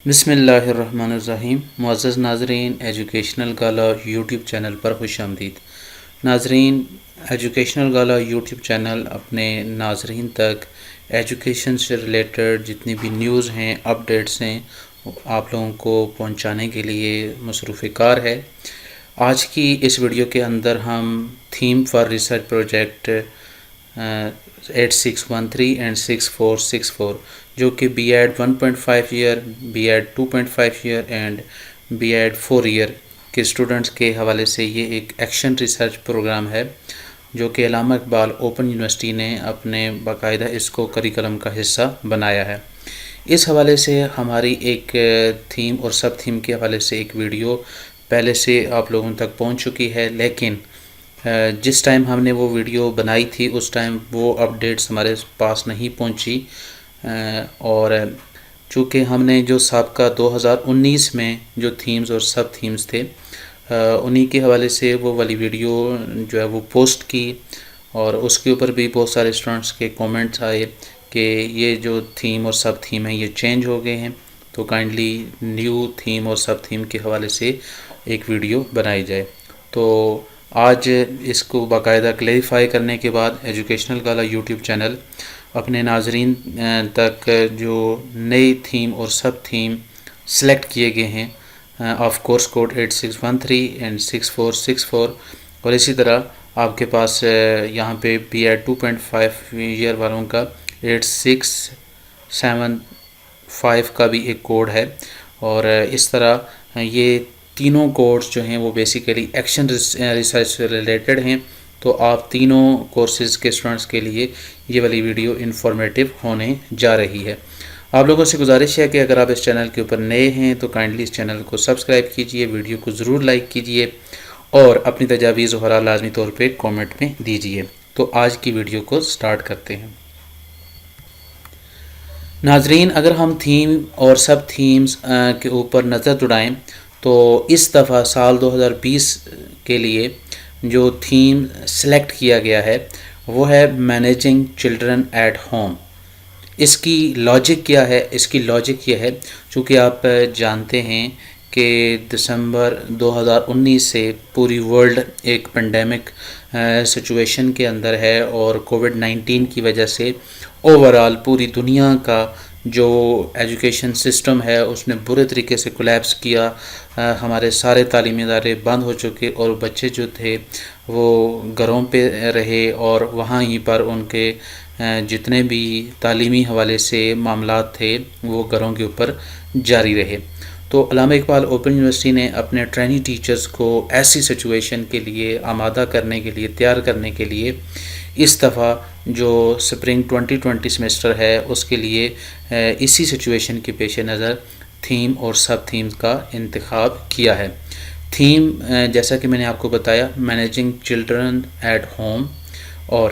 بسم اللہ الرحمن الرحیم۔ معزز ناظرین، ایجوکیشنل گالا یوٹیوب چینل پر خوش آمدید۔ ناظرین، ایجوکیشنل گالا یوٹیوب چینل اپنے ناظرین تک ایجوکیشن سے ریلیٹڈ جتنی بھی نیوز ہیں، اپڈیٹس ہیں، آپ لوگوں کو پہنچانے کے لیے مصروف کار ہے۔ آج کی اس ویڈیو کے اندر ہم theme for research project 8613 and 6464 جو کہ B Ed 1.5 year, B Ed 2.5 year and B Ed 4 year کے اسٹوڈنٹس کے حوالے سے یہ ایک ایکشن ریسرچ پروگرام ہے جو کہ علامہ اقبال اوپن یونیورسٹی نے اپنے باقاعدہ اس کو کریکلم کا حصہ بنایا ہے۔ اس حوالے سے ہماری ایک تھیم اور سب تھیم کے حوالے سے ایک ویڈیو پہلے سے آپ لوگوں تک پہنچ چکی ہے، لیکن جس ٹائم ہم نے وہ ویڈیو بنائی تھی اس ٹائم وہ اپڈیٹس ہمارے پاس نہیں پہنچی، اور چونکہ ہم نے جو سابقہ 2019 میں جو تھیمز اور سب تھیمز تھے انہی کے حوالے سے وہ والی ویڈیو جو ہے وہ پوسٹ کی، اور اس کے اوپر بھی بہت سارے اسٹوڈنٹس کے کومنٹس آئے کہ یہ جو تھیم اور سب تھیم ہیں یہ چینج ہو گئے ہیں، تو کائنڈلی نیو تھیم اور سب تھیم کے حوالے سے ایک ویڈیو بنائی جائے۔ تو آج اس کو باقاعدہ کلیریفائی کرنے کے بعد ایجوکیشنل گالا یوٹیوب چینل اپنے ناظرین تک جو نئی تھیم اور سب تھیم سلیکٹ کیے گئے ہیں آف کورس کوڈ 8613 اینڈ 6464، اور اسی طرح آپ کے پاس یہاں پہ بی ایڈ 2.5 ایئر والوں کا 8675 کا بھی ایک کوڈ ہے، اور اس طرح یہ تینوں کورس جو ہیں وہ بیسیکلی ایکشن ریسرچ سے ریلیٹڈ ہیں، تو آپ تینوں کورسز کے اسٹوڈنٹس کے لیے یہ والی ویڈیو انفارمیٹیو ہونے جا رہی ہے۔ آپ لوگوں سے گزارش ہے کہ اگر آپ اس چینل کے اوپر نئے ہیں تو کائنڈلی اس چینل کو سبسکرائب کیجئے، ویڈیو کو ضرور لائک کیجئے اور اپنی تجاویز و خیالات لازمی طور پہ کومنٹ میں دیجئے۔ تو آج کی ویڈیو کو سٹارٹ کرتے ہیں۔ ناظرین، اگر ہم تھیم اور سب تھیمز کے اوپر نظر دوڑائیں تو اس دفعہ سال 2020 کے لیے جو تھیم سلیکٹ کیا گیا ہے وہ ہے مینیجنگ چلڈرن ایٹ ہوم۔ اس کی لاجک کیا ہے؟ اس کی لاجک یہ ہے، چونکہ آپ جانتے ہیں کہ دسمبر 2019 سے پوری ورلڈ ایک پینڈیمک سچویشن کے اندر ہے، اور کووڈ-19 کی وجہ سے اوورال پوری دنیا کا جو ایجوکیشن سسٹم ہے اس نے برے طریقے سے کولیپس کیا۔ ہمارے سارے تعلیمی ادارے بند ہو چکے، اور بچے جو تھے وہ گھروں پہ رہے، اور وہاں ہی پر ان کے جتنے بھی تعلیمی حوالے سے معاملات تھے وہ گھروں کے اوپر جاری رہے۔ تو علامہ اقبال اوپن یونیورسٹی نے اپنے ٹرینی ٹیچرز کو ایسی سچویشن کے لیے آمادہ کرنے کے لیے، تیار کرنے کے لیے اس دفعہ جو سپرنگ 2020 سیمسٹر ہے اس کے لیے اسی سچویشن کے پیش نظر تھیم اور سب تھیمز کا انتخاب کیا ہے۔ تھیم جیسا کہ میں نے آپ کو بتایا مینیجنگ چلڈرن ایٹ ہوم، اور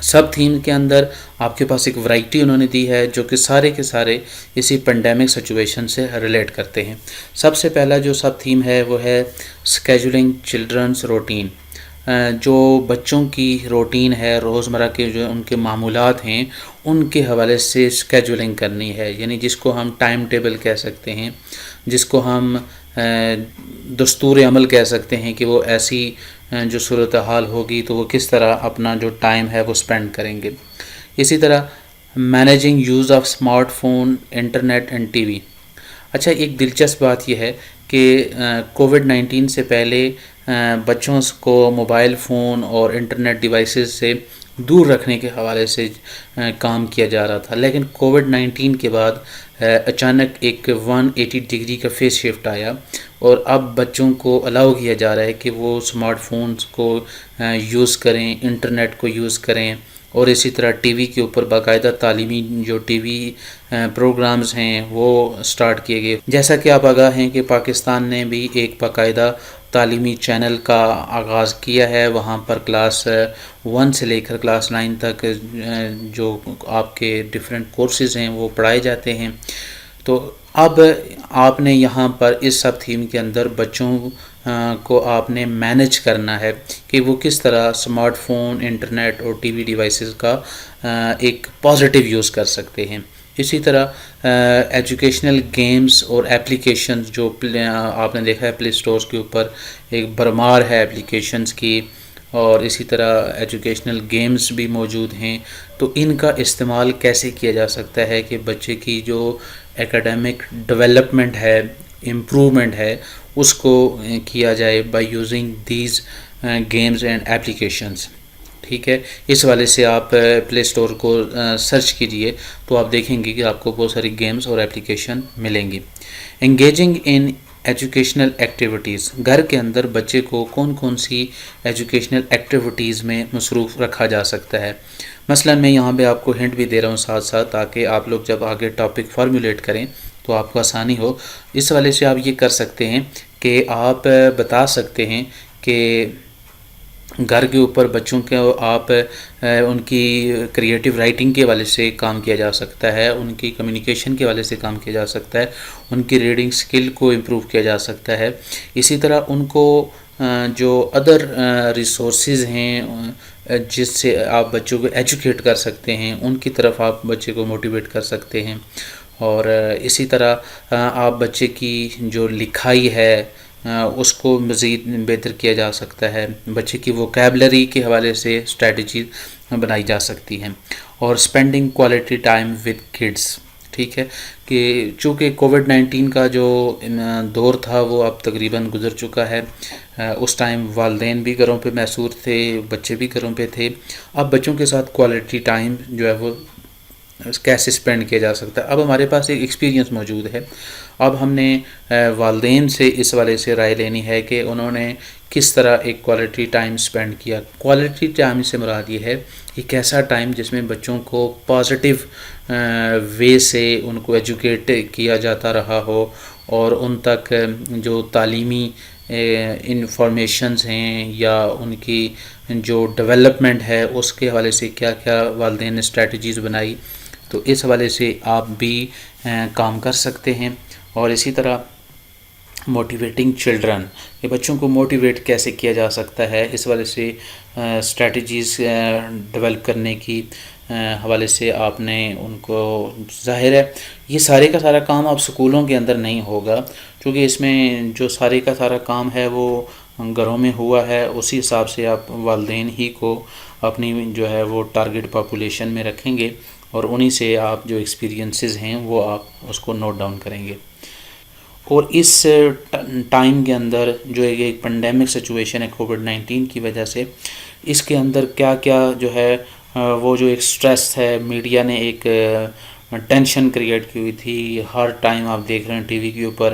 سب تھیم کے اندر آپ کے پاس ایک ورائٹی انہوں نے دی ہے جو کہ سارے کے سارے اسی پینڈیمک سچویشن سے ریلیٹ کرتے ہیں۔ سب سے پہلا جو سب تھیم ہے وہ ہے اسکیجولنگ چلڈرنس روٹین۔ جو بچوں کی روٹین ہے، روزمرہ کے جو ان کے معمولات ہیں ان کے حوالے سے اسکیجولنگ کرنی ہے، یعنی جس کو ہم ٹائم ٹیبل کہہ سکتے ہیں، جس کو ہم دستور عمل کہہ سکتے ہیں کہ وہ ایسی جو صورتحال ہوگی تو وہ کس طرح اپنا جو ٹائم ہے وہ سپینڈ کریں گے۔ اسی طرح managing use of smart phone, internet and T V. اچھا، ایک دلچسپ بات یہ ہے کہ کووڈ-19 سے پہلے بچوں کو موبائل فون اور انٹرنیٹ ڈیوائسز سے دور رکھنے کے حوالے سے کام کیا جا رہا تھا، لیکن کووڈ-19 کے بعد اچانک ایک 180 ڈگری کا فیس شفٹ آیا، اور اب بچوں کو الاؤ کیا جا رہا ہے کہ وہ اسمارٹ فونز کو یوز کریں، انٹرنیٹ کو یوز کریں، اور اسی طرح ٹی وی کے اوپر باقاعدہ تعلیمی جو ٹی وی پروگرامز ہیں وہ سٹارٹ کیے گئے۔ جیسا کہ آپ آگاہ ہیں کہ پاکستان نے بھی ایک باقاعدہ تعلیمی چینل کا آغاز کیا ہے، وہاں پر کلاس 1 سے لے کر کلاس 9 تک جو آپ کے ڈیفرنٹ کورسز ہیں وہ پڑھائے جاتے ہیں۔ تو اب آپ نے یہاں پر اس سب تھیم کے اندر بچوں کو آپ نے مینیج کرنا ہے کہ وہ کس طرح اسمارٹ فون، انٹرنیٹ اور ٹی وی ڈیوائسز کا ایک پازیٹیو یوز کر سکتے ہیں۔ اسی طرح ایجوکیشنل گیمز اور ایپلیکیشنز جو آپ نے دیکھا ہے پلے اسٹورس کے اوپر ایک بھرمار ہے ایپلیکیشنز کی، اور اسی طرح ایجوکیشنل گیمز بھی موجود ہیں. تو ان کا استعمال کیسے کیا جا سکتا ہے کہ بچے کی جو ایکیڈیمک ڈیولپمنٹ ہے، امپرومنٹ ہے، اس کو کیا جائے by using these games and applications. ٹھیک ہے، اس والے سے آپ پلے اسٹور کو سرچ کیجئے تو آپ دیکھیں گے کہ آپ کو بہت ساری گیمز اور ایپلیکیشن ملیں گی. انگیجنگ ان ایجوکیشنل ایکٹیویٹیز، گھر کے اندر بچے کو کون کون سی ایجوکیشنل ایکٹیویٹیز میں مصروف رکھا جا سکتا ہے. مثلا میں یہاں پہ آپ کو ہنٹ بھی دے رہا ہوں ساتھ ساتھ، تاکہ آپ لوگ جب آگے ٹاپک فارمولیٹ کریں تو آپ کو آسانی ہو. اس والے سے آپ یہ کر سکتے ہیں کہ آپ بتا سکتے ہیں کہ گھر کے اوپر بچوں کے آپ ان کی کریٹیو رائٹنگ کے حوالے سے کام کیا جا سکتا ہے، ان کی کمیونیکیشن کے حوالے سے کام کیا جا سکتا ہے، ان کی ریڈنگ سکل کو امپروو کیا جا سکتا ہے. اسی طرح ان کو جو ادر ریسورسز ہیں جس سے آپ بچوں کو ایجوکیٹ کر سکتے ہیں، ان کی طرف آپ بچے کو موٹیویٹ کر سکتے ہیں. اور اسی طرح آپ بچے کی جو لکھائی ہے اس کو مزید بہتر کیا جا سکتا ہے. بچے کی ووکیبلری کے حوالے سے اسٹریٹجیز بنائی جا سکتی ہیں. اور spending quality time with kids. ٹھیک ہے، کہ چونکہ کووڈ-19 کا جو دور تھا وہ اب تقریباً گزر چکا ہے. اس ٹائم والدین بھی گھروں پہ محصور تھے، بچے بھی گھروں پہ تھے. اب بچوں کے ساتھ کوالٹی ٹائم جو ہے وہ کیسے اسپینڈ کیا جا سکتا ہے. اب ہمارے پاس ایک ایکسپیرینس موجود ہے. اب ہم نے والدین سے اس والے سے رائے لینی ہے کہ انہوں نے کس طرح ایک کوالٹی ٹائم اسپینڈ کیا. کوالٹی ٹائم سے مراد یہ ہے ایک ایسا ٹائم جس میں بچوں کو پازیٹیو وے سے ان کو ایجوکیٹ کیا جاتا رہا ہو، اور ان تک جو تعلیمی انفارمیشنز ہیں یا ان کی جو ڈیولپمنٹ ہے اس کے حوالے سے کیا کیا والدین نے اسٹریٹجیز بنائی. تو اس حوالے سے آپ بھی کام کر سکتے ہیں. اور اسی طرح موٹیویٹنگ چلڈرن، کہ بچوں کو موٹیویٹ کیسے کیا جا سکتا ہے، اس والے سے اسٹریٹجیز ڈیولپ کرنے کی حوالے سے آپ نے ان کو، ظاہر ہے یہ سارے کا سارا کام اب سکولوں کے اندر نہیں ہوگا، کیونکہ اس میں جو سارے کا سارا کام ہے وہ گھروں میں ہوا ہے. اسی حساب سے آپ والدین ہی کو اپنی جو ہے وہ ٹارگٹ پاپولیشن میں رکھیں گے، اور انہی سے آپ جو ایکسپیرینسز ہیں وہ آپ اس کو نوٹ ڈاؤن کریں گے. اور اس ٹائم کے اندر جو ایک پینڈیمک سچویشن ہے کووڈ-19 کی وجہ سے، اس کے اندر کیا کیا جو ہے وہ جو ایک سٹریس ہے، میڈیا نے ایک ٹینشن کریٹ کی ہوئی تھی. ہر ٹائم آپ دیکھ رہے ہیں ٹی وی کے اوپر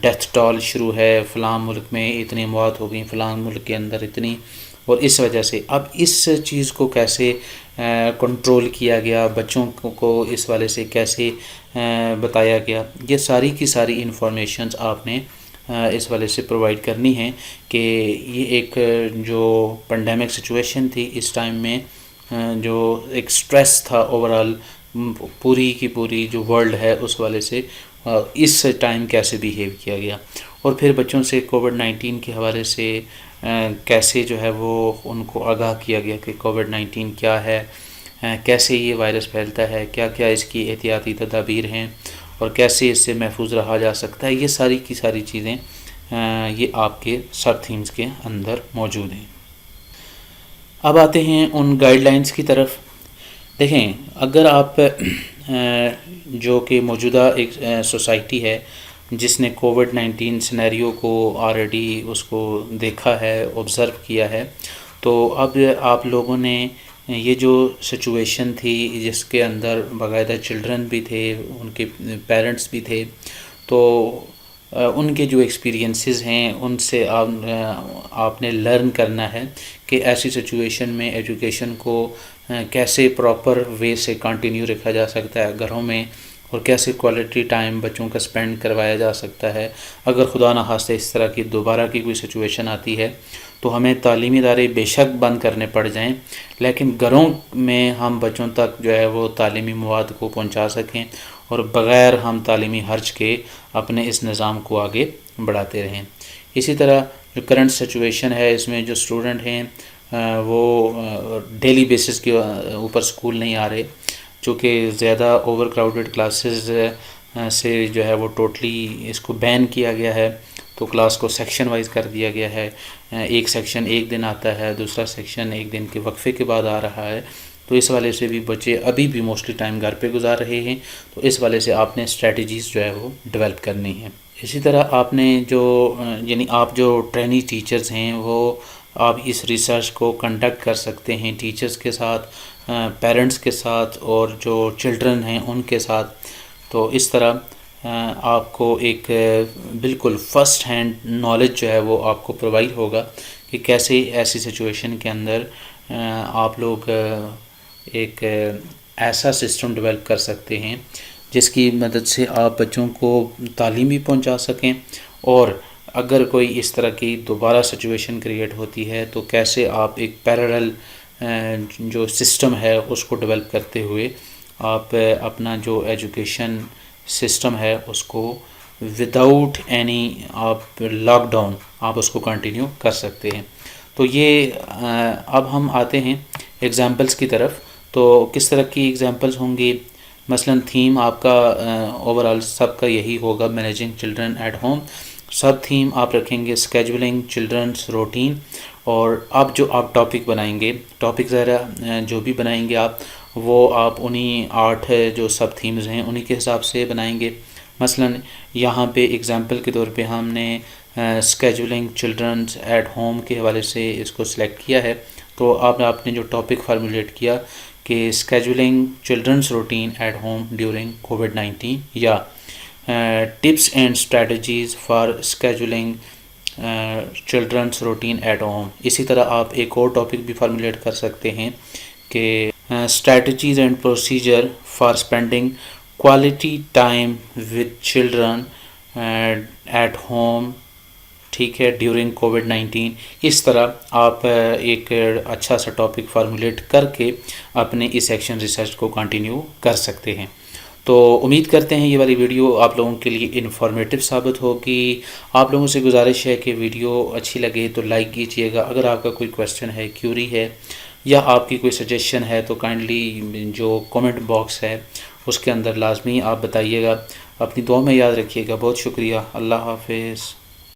ڈیتھ ٹال شروع ہے، فلاں ملک میں اتنی موت ہو گئی، فلاں ملک کے اندر اتنی. اور اس وجہ سے اب اس چیز کو کیسے کنٹرول کیا گیا، بچوں کو اس والے سے کیسے بتایا گیا، یہ ساری کی ساری انفارمیشنز آپ نے اس والے سے پرووائڈ کرنی ہیں کہ یہ ایک جو پینڈیمک سچویشن تھی اس ٹائم میں جو ایک سٹریس تھا اوورال پوری کی پوری جو ورلڈ ہے اس والے سے اس ٹائم کیسے بیہیو کیا گیا. اور پھر بچوں سے کووڈ-19 کے حوالے سے کیسے جو ہے وہ ان کو آگاہ کیا گیا کہ کووڈ-19 کیا ہے، کیسے یہ وائرس پھیلتا ہے، کیا کیا اس کی احتیاطی تدابیر ہیں، اور کیسے اس سے محفوظ رہا جا سکتا ہے. یہ ساری کی ساری چیزیں یہ آپ کے سب تھیمز کے اندر موجود ہیں. اب آتے ہیں ان گائیڈ لائنز کی طرف. دیکھیں، اگر آپ جو کہ موجودہ ایک سوسائٹی ہے جس نے کووڈ-19 سینیریو کو آلریڈی اس کو دیکھا ہے، آبزرو کیا ہے، تو اب آپ لوگوں نے یہ جو سچویشن تھی جس کے اندر باقاعدہ چلڈرن بھی تھے، ان کے پیرنٹس بھی تھے، تو ان کے جو ایکسپیرینسز ہیں ان سے آپ نے لرن کرنا ہے کہ ایسی سچویشن میں ایجوکیشن کو کیسے پراپر وے سے کنٹینیو رکھا جا سکتا ہے گھروں میں، اور کیسے کوالٹی ٹائم بچوں کا اسپینڈ کروایا جا سکتا ہے. اگر خدا نخواستہ اس طرح کی دوبارہ کی کوئی سچویشن آتی ہے تو ہمیں تعلیمی ادارے بے شک بند کرنے پڑ جائیں، لیکن گھروں میں ہم بچوں تک جو ہے وہ تعلیمی مواد کو پہنچا سکیں، اور بغیر ہم تعلیمی حرج کے اپنے اس نظام کو آگے بڑھاتے رہیں. اسی طرح جو کرنٹ سچویشن ہے اس میں جو اسٹوڈنٹ ہیں وہ ڈیلی بیسس کے اوپر اسکول نہیں آ رہے، چونکہ زیادہ اوور کراؤڈڈ کلاسز سے جو ہے وہ ٹوٹلی اس کو بین کیا گیا ہے، تو کلاس کو سیکشن وائز کر دیا گیا ہے، ایک سیکشن ایک دن آتا ہے، دوسرا سیکشن ایک دن کے وقفے کے بعد آ رہا ہے، تو اس والے سے بھی بچے ابھی بھی موسٹلی ٹائم گھر پہ گزار رہے ہیں، تو اس والے سے آپ نے اسٹریٹجیز جو ہے وہ ڈیولپ کرنی ہے۔ اسی طرح آپ نے جو یعنی آپ جو ٹریننگ ٹیچرز ہیں وہ آپ اس ریسرچ کو کنڈکٹ کر سکتے ہیں ٹیچرز کے ساتھ، پیرنٹس کے ساتھ، اور جو چلڈرن ہیں ان کے ساتھ، تو اس طرح آپ کو ایک بالکل فرسٹ ہینڈ نالج جو ہے وہ آپ کو پرووائڈ ہوگا کہ کیسے ایسی سچویشن کے اندر آپ لوگ ایک ایسا سسٹم ڈیولپ کر سکتے ہیں جس کی مدد سے آپ بچوں کو تعلیم بھی پہنچا سکیں، اور اگر کوئی اس طرح کی دوبارہ سچویشن کریٹ ہوتی ہے تو کیسے آپ ایک پیرالل جو سسٹم ہے اس کو ڈیولپ کرتے ہوئے آپ اپنا جو ایجوکیشن سسٹم ہے اس کو وداؤٹ اینی آپ لاک ڈاؤن آپ اس کو کنٹینیو کر سکتے ہیں۔ تو یہ اب ہم آتے ہیں ایگزامپلس کی طرف، تو کس طرح کی ایگزامپلس ہوں گی؟ مثلاً تھیم آپ کا اوورال سب کا یہی ہوگا، managing children at home. Sub theme آپ رکھیں گے اسکیجولنگ چلڈرنس روٹین، اور اب جو آپ ٹاپک بنائیں گے، ٹاپک ذرا جو بھی بنائیں گے آپ، وہ آپ انہی 8 جو سب تھیمز ہیں انہی کے حساب سے بنائیں گے۔ مثلاً یہاں پہ اگزامپل کے طور پہ ہم نے اسکیجولنگ چلڈرنس ایٹ ہوم کے حوالے سے اس کو سلیکٹ کیا ہے، تو آپ نے جو ٹاپک فارمولیٹ کیا کہ scheduling childrens routine at home during COVID, یا tips and strategies for scheduling childrens routine at home. اسی طرح آپ ایک اور ٹاپک بھی فارمولیٹ کر سکتے ہیں کہ strategies and procedure for spending quality time with children at home, ٹھیک ہے، ڈیورنگ کووڈ-19۔ اس طرح آپ ایک اچھا سا ٹاپک فارمولیٹ کر کے اپنے اس ایکشن ریسرچ کو کنٹینیو کر سکتے ہیں۔ تو امید کرتے ہیں یہ والی ویڈیو آپ لوگوں کے لیے انفارمیٹیو ثابت ہوگی۔ آپ لوگوں سے گزارش ہے کہ ویڈیو اچھی لگے تو لائک کیجیے گا، اگر آپ کا کوئی کویسچن ہے، کیوری ہے، یا آپ کی کوئی سجیشن ہے تو کائنڈلی جو کومنٹ باکس ہے اس کے اندر لازمی آپ بتائیے گا۔ اپنی دعا میں یاد رکھیے گا۔ بہت شکریہ، اللہ حافظ۔